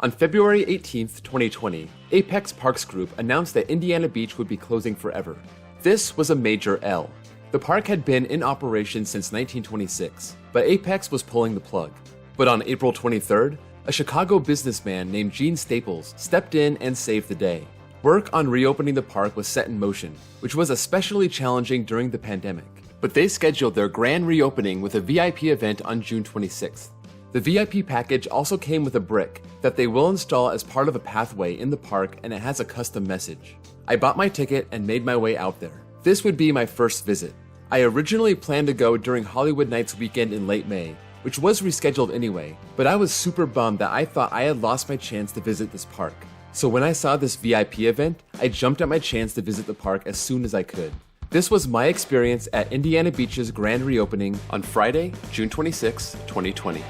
On February 18, 2020, Apex Parks Group announced that Indiana Beach would be closing forever. This was a major L. The park had been in operation since 1926, but Apex was pulling the plug. But on April 23rd, a Chicago businessman named Gene Staples stepped in and saved the day. Work on reopening the park was set in motion, which was especially challenging during the pandemic. But they scheduled their grand reopening with a VIP event on June 26th. The VIP package also came with a brick that they will install as part of a pathway in the park, and it has a custom message. I bought my ticket and made my way out there. This would be my first visit. I originally planned to go during Hollywood Nights weekend in late May, which was rescheduled anyway, but I was super bummed that I thought I had lost my chance to visit this park. So when I saw this VIP event, I jumped at my chance to visit the park as soon as I could. This was my experience at Indiana Beach's grand reopening on Friday, June 26, 2020.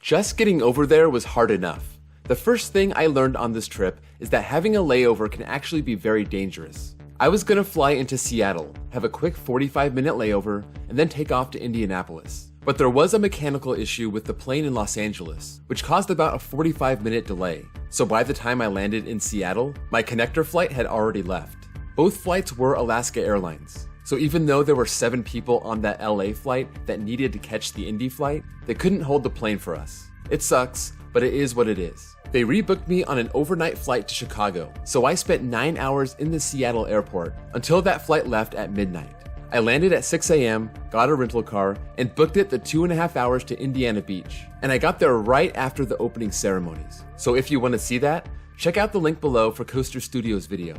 Just getting over there was hard enough. The first thing I learned on this trip is that having a layover can actually be very dangerous. I was gonna fly into Seattle, have a quick 45-minute layover, and then take off to Indianapolis. But there was a mechanical issue with the plane in Los Angeles, which caused about a 45-minute delay. So by the time I landed in Seattle, my connector flight had already left. Both flights were Alaska Airlines. So even though there were 7 people on that LA flight that needed to catch the Indy flight, they couldn't hold the plane for us. It sucks, but it is what it is. They rebooked me on an overnight flight to Chicago, so I spent 9 hours in the Seattle airport until that flight left at midnight. I landed at 6 a.m., got a rental car, and booked it the 2.5 hours to Indiana Beach. And I got there right after the opening ceremonies. So if you want to see that, check out the link below for Coaster Studios video.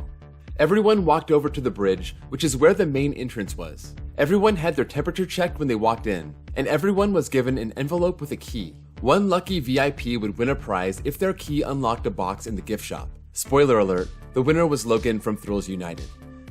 Everyone walked over to the bridge, which is where the main entrance was. Everyone had their temperature checked when they walked in, and everyone was given an envelope with a key. One lucky VIP would win a prize if their key unlocked a box in the gift shop. Spoiler alert, the winner was Logan from Thrills United.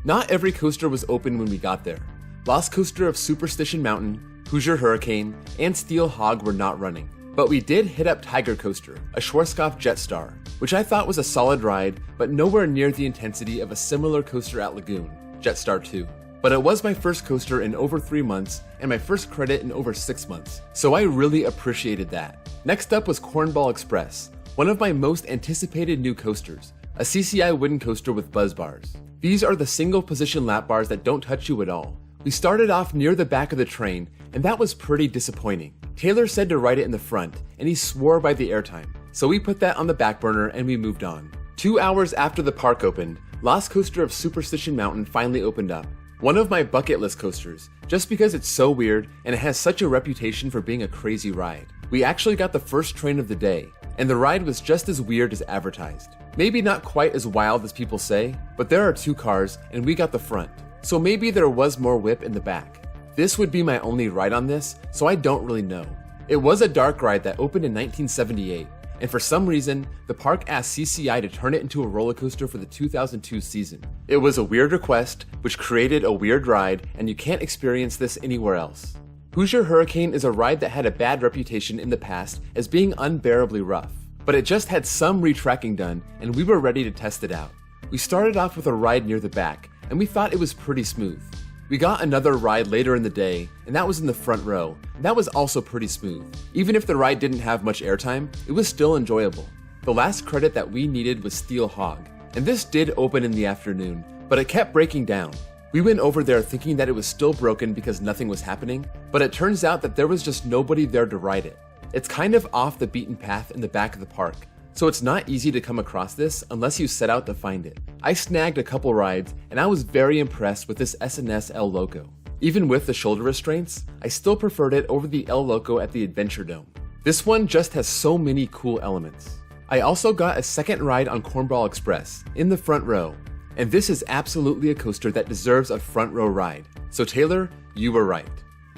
Not every coaster was open when we got there. Lost Coaster of Superstition Mountain, Hoosier Hurricane, and Steel Hog were not running. But we did hit up Tiger Coaster, a Schwarzkopf Jetstar, which I thought was a solid ride, but nowhere near the intensity of a similar coaster at Lagoon, Jetstar 2. But it was my first coaster in over 3 months, and my first credit in over 6 months, so I really appreciated that. Next up was Cornball Express, one of my most anticipated new coasters, a CCI wooden coaster with buzz bars. These are the single position lap bars that don't touch you at all. We started off near the back of the train, and that was pretty disappointing. Taylor said to ride it in the front, and he swore by the airtime. So we put that on the back burner and we moved on. 2 hours after the park opened, Lost Coaster of Superstition Mountain finally opened up. One of my bucket list coasters, just because it's so weird and it has such a reputation for being a crazy ride. We actually got the first train of the day, and the ride was just as weird as advertised. Maybe not quite as wild as people say, but there are 2 cars and we got the front. So maybe there was more whip in the back. This would be my only ride on this, so I don't really know. It was a dark ride that opened in 1978, and for some reason, the park asked CCI to turn it into a roller coaster for the 2002 season. It was a weird request, which created a weird ride, and you can't experience this anywhere else. Hoosier Hurricane is a ride that had a bad reputation in the past as being unbearably rough, but it just had some retracking done, and we were ready to test it out. We started off with a ride near the back, and we thought it was pretty smooth. We got another ride later in the day, and that was in the front row, and that was also pretty smooth. Even if the ride didn't have much airtime, it was still enjoyable. The last credit that we needed was Steel Hog, and this did open in the afternoon, but it kept breaking down. We went over there thinking that it was still broken because nothing was happening, but it turns out that there was just nobody there to ride it. It's kind of off the beaten path in the back of the park, so it's not easy to come across this unless you set out to find it. I snagged a couple rides, and I was very impressed with this S&S El Loco. Even with the shoulder restraints, I still preferred it over the El Loco at the Adventure Dome. This one just has so many cool elements. I also got a second ride on Cornball Express, in the front row, and this is absolutely a coaster that deserves a front row ride. So Taylor, you were right.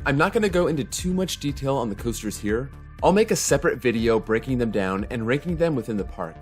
I'm not going to go into too much detail on the coasters here. I'll make a separate video breaking them down and ranking them within the park.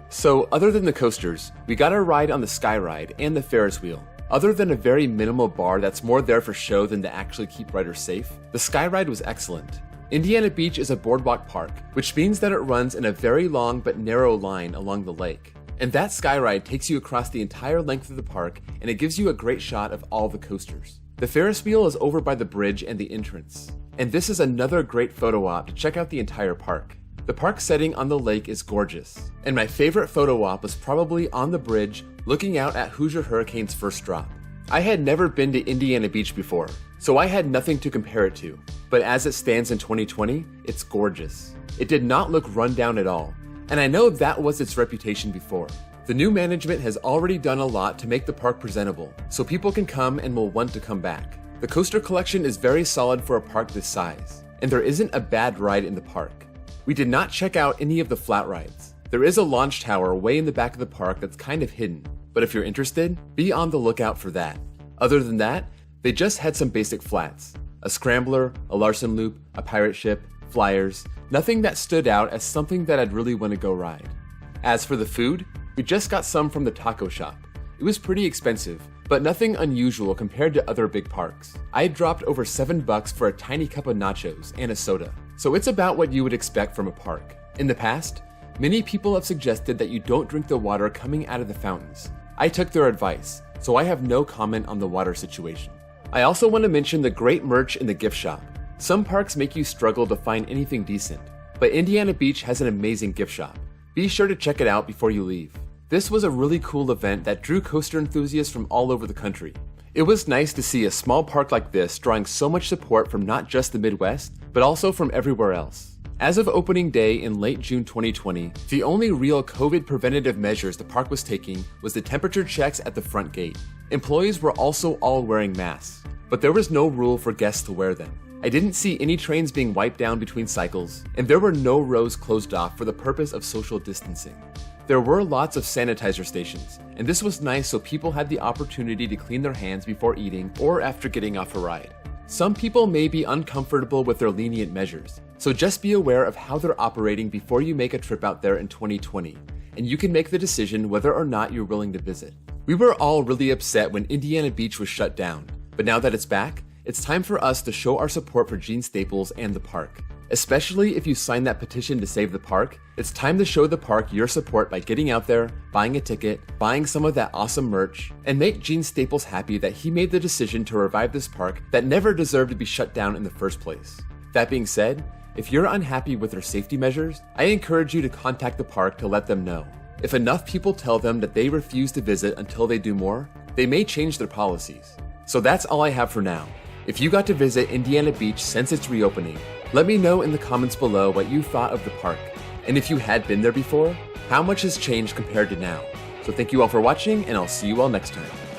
So other than the coasters, we got a ride on the Sky Ride and the Ferris wheel. Other than a very minimal bar that's more there for show than to actually keep riders safe, the Sky Ride was excellent. Indiana Beach is a boardwalk park, which means that it runs in a very long but narrow line along the lake. And that sky ride takes you across the entire length of the park, and it gives you a great shot of all the coasters. The Ferris wheel is over by the bridge and the entrance. And this is another great photo op to check out the entire park. The park setting on the lake is gorgeous, and my favorite photo op was probably on the bridge looking out at Hoosier Hurricane's first drop. I had never been to Indiana Beach before, so I had nothing to compare it to, but as it stands in 2020, it's gorgeous. It did not look run down at all, and I know that was its reputation before. The new management has already done a lot to make the park presentable, so people can come and will want to come back. The coaster collection is very solid for a park this size, and there isn't a bad ride in the park. We did not check out any of the flat rides. There is a launch tower way in the back of the park that's kind of hidden, but if you're interested, be on the lookout for that. Other than that, they just had some basic flats. A scrambler, a Larson loop, a pirate ship, flyers, nothing that stood out as something that I'd really want to go ride. As for the food, we just got some from the taco shop. It was pretty expensive, but nothing unusual compared to other big parks. I had dropped over $7 for a tiny cup of nachos and a soda, so it's about what you would expect from a park. In the past, many people have suggested that you don't drink the water coming out of the fountains. I took their advice, so I have no comment on the water situation. I also want to mention the great merch in the gift shop. Some parks make you struggle to find anything decent, but Indiana Beach has an amazing gift shop. Be sure to check it out before you leave. This was a really cool event that drew coaster enthusiasts from all over the country. It was nice to see a small park like this drawing so much support from not just the Midwest, but also from everywhere else. As of opening day in late June 2020, the only real COVID preventative measures the park was taking was the temperature checks at the front gate. Employees were also all wearing masks, but there was no rule for guests to wear them. I didn't see any trains being wiped down between cycles, and there were no rows closed off for the purpose of social distancing. There were lots of sanitizer stations, and this was nice so people had the opportunity to clean their hands before eating or after getting off a ride. Some people may be uncomfortable with their lenient measures, so just be aware of how they're operating before you make a trip out there in 2020, and you can make the decision whether or not you're willing to visit. We were all really upset when Indiana Beach was shut down, but now that it's back, it's time for us to show our support for Gene Staples and the park. Especially if you signed that petition to save the park, it's time to show the park your support by getting out there, buying a ticket, buying some of that awesome merch, and make Gene Staples happy that he made the decision to revive this park that never deserved to be shut down in the first place. That being said, if you're unhappy with their safety measures, I encourage you to contact the park to let them know. If enough people tell them that they refuse to visit until they do more, they may change their policies. So that's all I have for now. If you got to visit Indiana Beach since its reopening, let me know in the comments below what you thought of the park. And if you had been there before, how much has changed compared to now? So thank you all for watching, and I'll see you all next time.